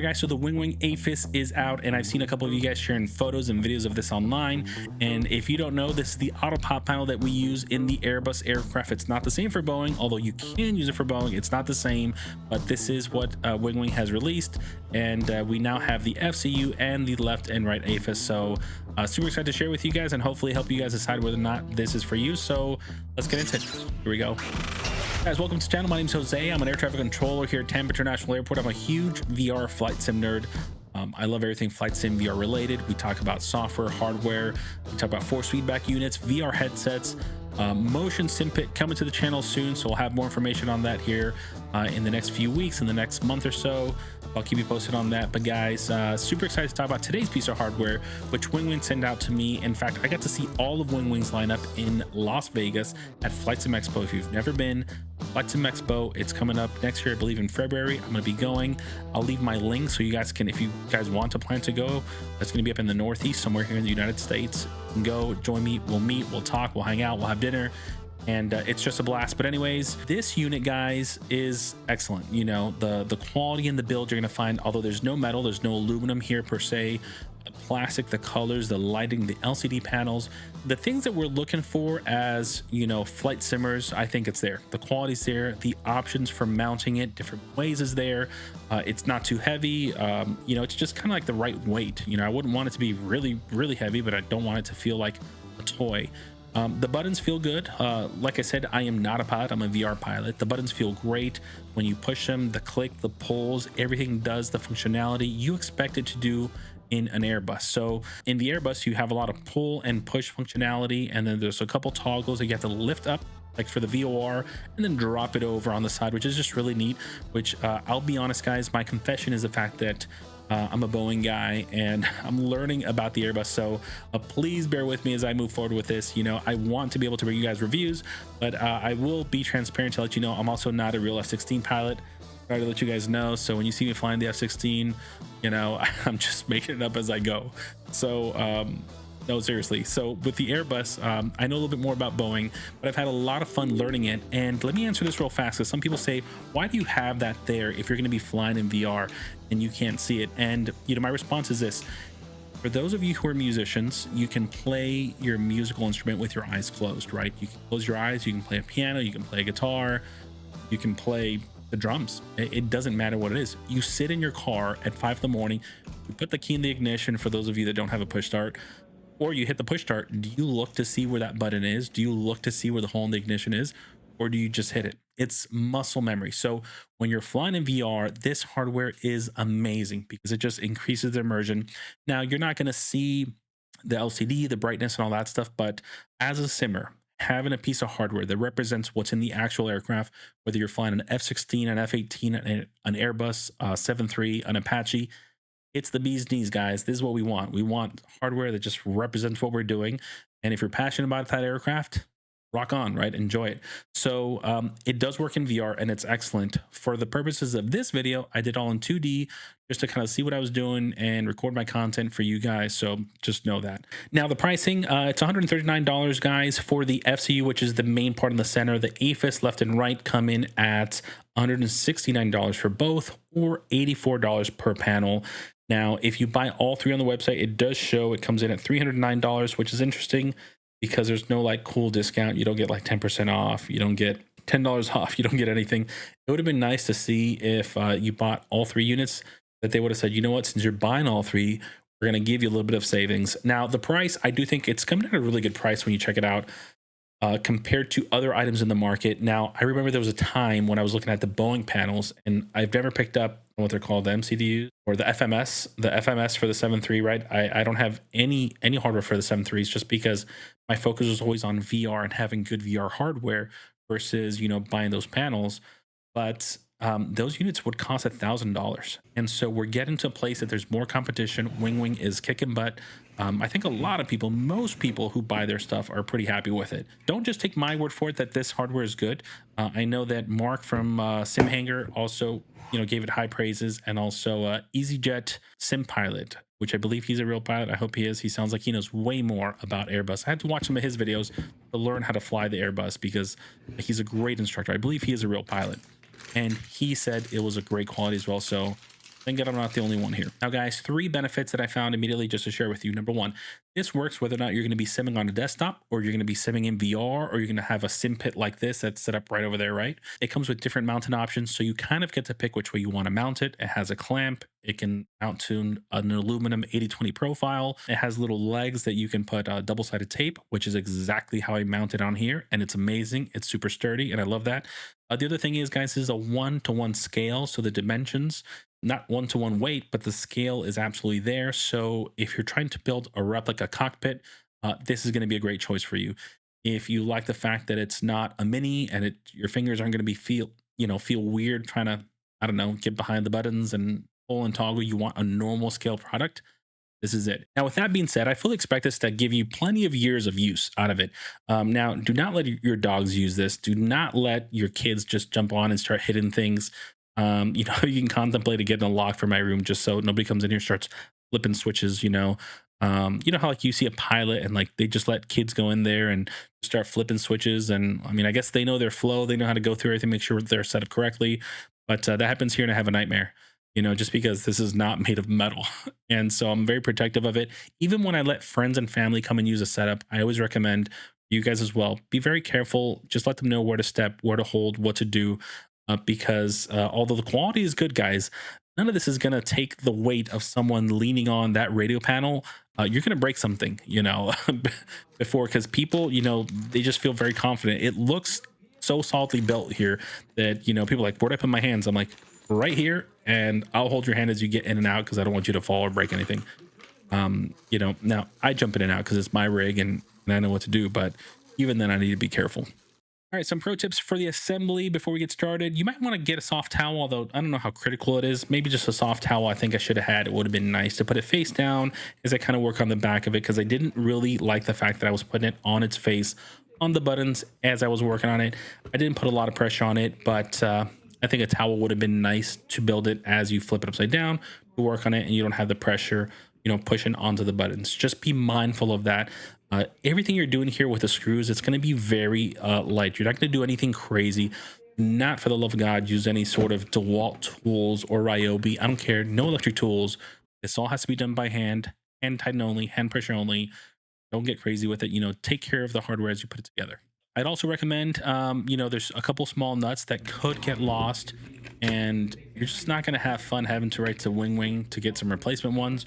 right, guys, so the WinWing EFIS is out, and I've seen a couple of you guys sharing photos and videos of this online. And if you don't know, this is the auto pop panel that we use in the Airbus aircraft. It's not the same for Boeing, although you can use it for Boeing. It's not the same, but this is what WinWing has released, and we now have the FCU and the left and right EFIS. So super excited to share with you guys and hopefully help you guys decide whether or not this is for you. So let's get into it. Here we go. Guys, welcome to the channel. My name is Jose. I'm an air traffic controller here at Tampa International Airport. I'm a huge VR flight sim nerd. I love everything flight sim VR related. We talk about software, hardware, we talk about force feedback units, VR headsets, motion sim pit coming to the channel soon, so we'll have more information on that here in the next few weeks, in the next month or so. I'll keep you posted on that. But guys, super excited to talk about today's piece of hardware, which WinWing sent out to me. In fact, I got to see all of WinWing's lineup in Las Vegas at Flight Sim Expo. If you've never been, Flight Sim Expo, it's coming up next year, I believe in February. I'm going to be going. I'll leave my link so you guys can, if you guys want to plan to go, that's going to be up in the Northeast, somewhere here in the United States. You can go, join me, we'll meet, we'll talk, we'll hang out, we'll have dinner. And it's just a blast. But anyways, this unit, guys, is excellent. You know, the quality in the build you're gonna find, although there's no metal, there's no aluminum here per se, the plastic, the colors, the lighting, the LCD panels, the things that we're looking for as, you know, flight simmers, I think it's there. The quality's there, the options for mounting it different ways is there. It's not too heavy. You know, it's just kind of like the right weight. You know, I wouldn't want it to be really heavy, but I don't want it to feel like a toy. The buttons feel good. Like I said, I am not a pilot, I'm a VR pilot. The buttons feel great when you push them, the click, the pulls, everything does the functionality you expect it to do in an Airbus. So in the Airbus, you have a lot of pull and push functionality, and then there's a couple toggles that you have to lift up, like for the VOR, and then drop it over on the side, which is just really neat. Which I'll be honest, guys, my confession is the fact that I'm a Boeing guy and I'm learning about the Airbus, so please bear with me as I move forward with this. You know, I want to be able to bring you guys reviews, but I will be transparent to let you know I'm also not a real F-16 pilot. Try to let you guys know, so when you see me flying the F-16, you know, I'm just making it up as I go. So no, seriously. So with the Airbus, I know a little bit more about Boeing, but I've had a lot of fun learning it. And let me answer this real fast, because some people say, why do you have that there if you're going to be flying in VR and you can't see it? And, you know, my response is this. For those of you who are musicians, you can play your musical instrument with your eyes closed, right? You can close your eyes, you can play a piano, you can play a guitar, you can play the drums. It doesn't matter what it is. You sit in your car at 5 in the morning, you put the key in the ignition for those of you that don't have a push start, or you hit the push start. Do you look to see where that button is? Do you look to see where the hole in the ignition is? Or do you just hit it? It's muscle memory. So when you're flying in VR, this hardware is amazing because it just increases the immersion. Now, you're not going to see the LCD, the brightness and all that stuff, but as a simmer, having a piece of hardware that represents what's in the actual aircraft, whether you're flying an F-16, an F-18, an Airbus 737, an Apache, it's the bee's knees, guys. This is what we want. We want hardware that just represents what we're doing. And if you're passionate about that aircraft, rock on, right? Enjoy it. So it does work in VR and it's excellent. For the purposes of this video, I did all in 2D just to kind of see what I was doing and record my content for you guys. So just know that. Now the pricing, it's $139, guys, for the FCU, which is the main part in the center. The EFIS left and right come in at $169 for both, or $84 per panel. Now, if you buy all three on the website, it does show it comes in at $309, which is interesting because there's no like cool discount. You don't get like 10% off. You don't get $10 off. You don't get anything. It would have been nice to see if you bought all three units, that they would have said, you know what, since you're buying all three, we're going to give you a little bit of savings. Now, the price, I do think it's coming at a really good price when you check it out. Compared to other items in the market. Now, I remember there was a time when I was looking at the Boeing panels, and I've never picked up what they're called, the MCDUs or the FMS for the 7.3, right? I don't have any hardware for the 7.3s just because my focus was always on VR and having good VR hardware versus, you know, buying those panels. But those units would cost $1,000. And so we're getting to a place that there's more competition. WinWing is kicking butt. I think a lot of people, most people who buy their stuff are pretty happy with it. Don't just take my word for it that this hardware is good. I know that Mark from SimHanger also, you know, gave it high praises, and also EasyJet Sim Pilot, which I believe he's a real pilot. I hope he is. He sounds like he knows way more about Airbus. I had to watch some of his videos to learn how to fly the Airbus because he's a great instructor. I believe he is a real pilot. And he said it was a great quality as well. So Thank God I'm not the only one here. Now, guys, 3 benefits that I found immediately just to share with you. Number 1, this works whether or not you're going to be simming on a desktop, or you're going to be simming in VR, or you're going to have a sim pit like this that's set up right over there, right? It comes with different mounting options, so you kind of get to pick which way you want to mount it. It has a clamp. It can mount to an aluminum 80/20 profile. It has little legs that you can put double-sided tape, which is exactly how I mount it on here, and it's amazing. It's super sturdy, and I love that. The other thing is, guys, this is a 1-to-1 scale, so the dimensions, not 1-to-1 weight, but the scale is absolutely there. So if you're trying to build a replica cockpit, this is going to be a great choice for you. If you like the fact that it's not a mini and your fingers aren't going to be feel weird trying to, I don't know, get behind the buttons and pull and toggle, you want a normal scale product, this is it. Now, with that being said, I fully expect this to give you plenty of years of use out of it. Now, do not let your dogs use this. Do not let your kids just jump on and start hitting things. You can contemplate getting a lock for my room just so nobody comes in here and starts flipping switches. You know how like you see a pilot and like they just let kids go in there and start flipping switches. And I mean, I guess they know their flow. They know how to go through everything, make sure they're set up correctly. But that happens here, and I have a nightmare. Just because this is not made of metal. And so I'm very protective of it. Even when I let friends and family come and use a setup, I always recommend you guys as well, be very careful. Just let them know where to step, where to hold, what to do, because although the quality is good, guys, none of this is going to take the weight of someone leaning on that radio panel. You're going to break something, before, because people, they just feel very confident. It looks so solidly built here that, people are like, where'd I put my hands? I'm like, right here, and I'll hold your hand as you get in and out because I don't want you to fall or break anything. Now I jump in and out because it's my rig and I know what to do, but even then I need to be careful. All right, some pro tips for the assembly before we get started. You might want to get a soft towel, although I don't know how critical it is. Maybe just a soft towel. I think I should have had. It would have been nice to put it face down as I kind of work on the back of it, because I didn't really like the fact that I was putting it on its face on the buttons as I was working on it. I didn't put a lot of pressure on it, but I think a towel would have been nice to build it as you flip it upside down to work on it, and you don't have the pressure, pushing onto the buttons. Just be mindful of that. Everything you're doing here with the screws, it's going to be very light. You're not going to do anything crazy. Not, for the love of God, use any sort of DeWalt tools or Ryobi. I don't care. No electric tools. This all has to be done by hand tighten only, hand pressure only. Don't get crazy with it. Take care of the hardware as you put it together. I'd also recommend, there's a couple small nuts that could get lost, and you're just not going to have fun having to write to WinWing to get some replacement ones.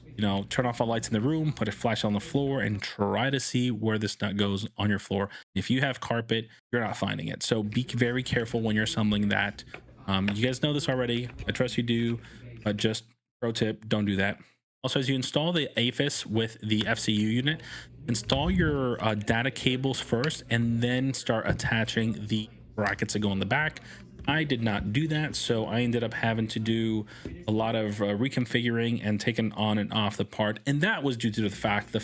Turn off all lights in the room, put a flash on the floor, and try to see where this nut goes on your floor. If you have carpet, you're not finding it. So be very careful when you're assembling that. You guys know this already. I trust you do, but just pro tip, don't do that. Also, as you install the EFIS with the FCU unit, install your data cables first and then start attaching the brackets that go in the back. I did not do that, so I ended up having to do a lot of reconfiguring and taking on and off the part, and that was due to the fact that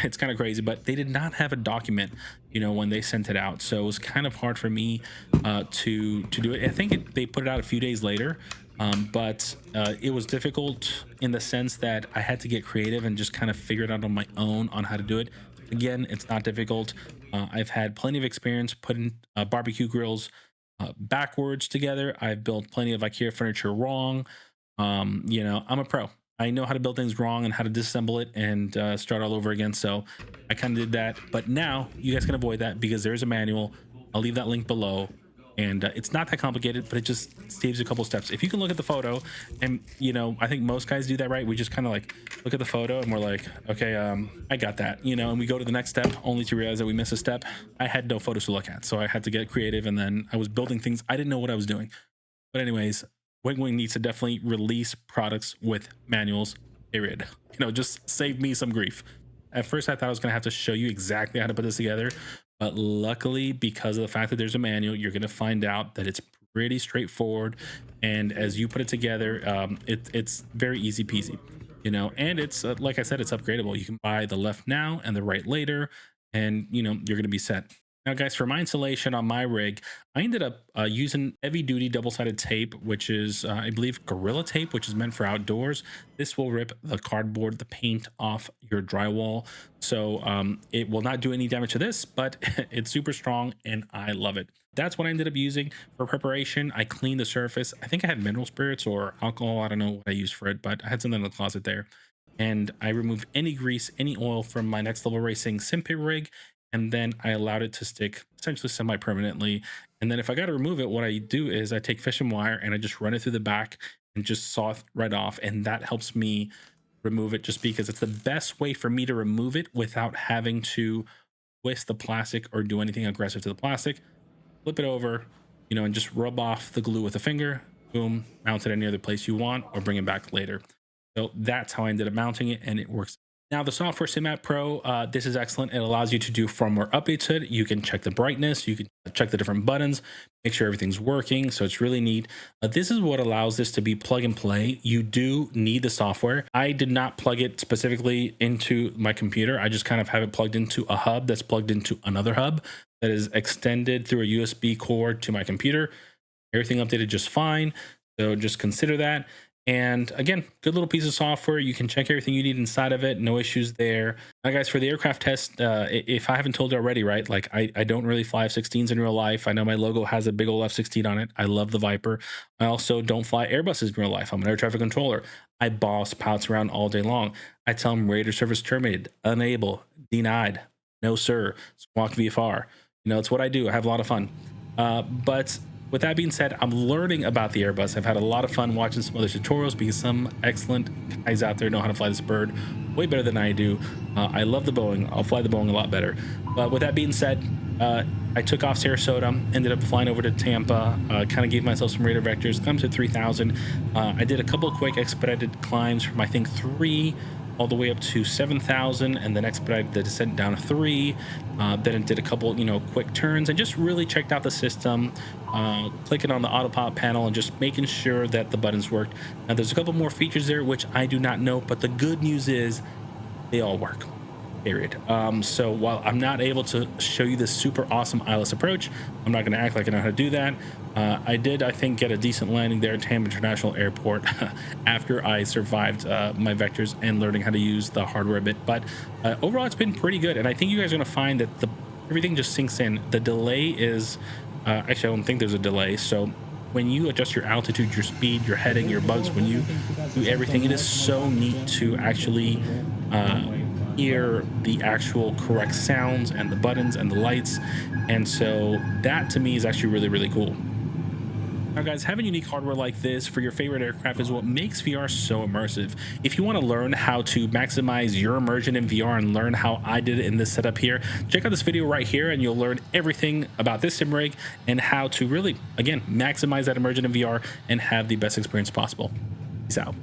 it's kind of crazy, but they did not have a document, when they sent it out, so it was kind of hard for me to do it. I think they put it out a few days later. But it was difficult in the sense that I had to get creative and just kind of figure it out on my own on how to do it. Again, it's not difficult. I've had plenty of experience putting barbecue grills backwards together. I've built plenty of IKEA furniture wrong. I'm a pro. I know how to build things wrong and how to disassemble it and start all over again. So I kind of did that. But now you guys can avoid that because there's a manual. I'll leave that link below. And it's not that complicated, but it just saves a couple steps. If you can look at the photo, and I think most guys do that, right? We just kind of like look at the photo and we're like, okay, I got that, and we go to the next step only to realize that we missed a step. I had no photos to look at, so I had to get creative, and then I was building things. I didn't know what I was doing. But anyways, WinWing needs to definitely release products with manuals, period. Just save me some grief. At first, I thought I was going to have to show you exactly how to put this together. But luckily, because of the fact that there's a manual, you're going to find out that it's pretty straightforward. And as you put it together, it's very easy peasy, and it's like I said, it's upgradable. You can buy the left now and the right later, and you're going to be set. Now, guys, for my installation on my rig, I ended up using heavy duty double-sided tape, which is, I believe, Gorilla Tape, which is meant for outdoors. This will rip the cardboard, the paint off your drywall. So it will not do any damage to this, but it's super strong and I love it. That's what I ended up using for preparation. I cleaned the surface. I think I had mineral spirits or alcohol. I don't know what I used for it, but I had something in the closet there. And I removed any grease, any oil from my Next Level Racing SIMAPP rig, and then I allowed it to stick essentially semi-permanently. And then if I got to remove it, what I do is I take fishing wire and I just run it through the back and just saw it right off, and that helps me remove it just because it's the best way for me to remove it without having to twist the plastic or do anything aggressive to the plastic. Flip it over, you know, and just rub off the glue with a finger. Boom, mount it any other place you want or bring it back later. So that's how I ended up mounting it, and it works. Now, the software SIMAPP Pro, this is excellent. It allows you to do firmware updates to it. You can check the brightness, you can check the different buttons, make sure everything's working. So it's really neat. This is what allows this to be plug and play. You do need the software. I did not plug it specifically into my computer. I just kind of have it plugged into a hub that's plugged into another hub that is extended through a USB cord to my computer. Everything updated just fine. So just consider that. And again, good little piece of software. You can check everything you need inside of it. No issues there. Now, guys, for the aircraft test, if I haven't told you already, right, like I don't really fly F-16s in real life. I know my logo has a big old F-16 on it. I love the Viper. I also don't fly Airbuses in real life. I'm an air traffic controller. I boss pilots around all day long. I tell them radar service terminated, unable, denied, no sir, squawk VFR. You know, it's what I do. I have a lot of fun. But with that being said, I'm learning about the Airbus. I've had a lot of fun watching some other tutorials because some excellent guys out there know how to fly this bird way better than I do. I love the Boeing. I'll fly the Boeing a lot better. But with that being said, I took off Sarasota, ended up flying over to Tampa, kind of gave myself some radar vectors, climbed to 3,000. I did a couple of quick expedited climbs from, I think, 3 all the way up to 7,000, and then expedited the descent down to 3. Then it did a couple, you know, quick turns and just really checked out the system, clicking on the autopilot panel and just making sure that the buttons worked. Now, there's a couple more features there which I do not know, but the good news is they all work. Period. So while I'm not able to show you this super awesome ILS approach, I'm not going to act like I know how to do that. I did, I think, get a decent landing there at Tampa International Airport after I survived my vectors and learning how to use the hardware a bit. But overall, it's been pretty good. And I think you guys are going to find that everything just sinks in. The delay is, actually, I don't think there's a delay. So when you adjust your altitude, your speed, your heading, your bugs, when you do everything, it is so neat to actually hear the actual correct sounds and the buttons and the lights. And so that to me is actually really, really cool. Now, guys, having unique hardware like this for your favorite aircraft is what makes VR so immersive. If you want to learn how to maximize your immersion in VR and learn how I did it in this setup here, check out this video right here and you'll learn everything about this sim rig and how to really, again, maximize that immersion in VR and have the best experience possible. Peace out.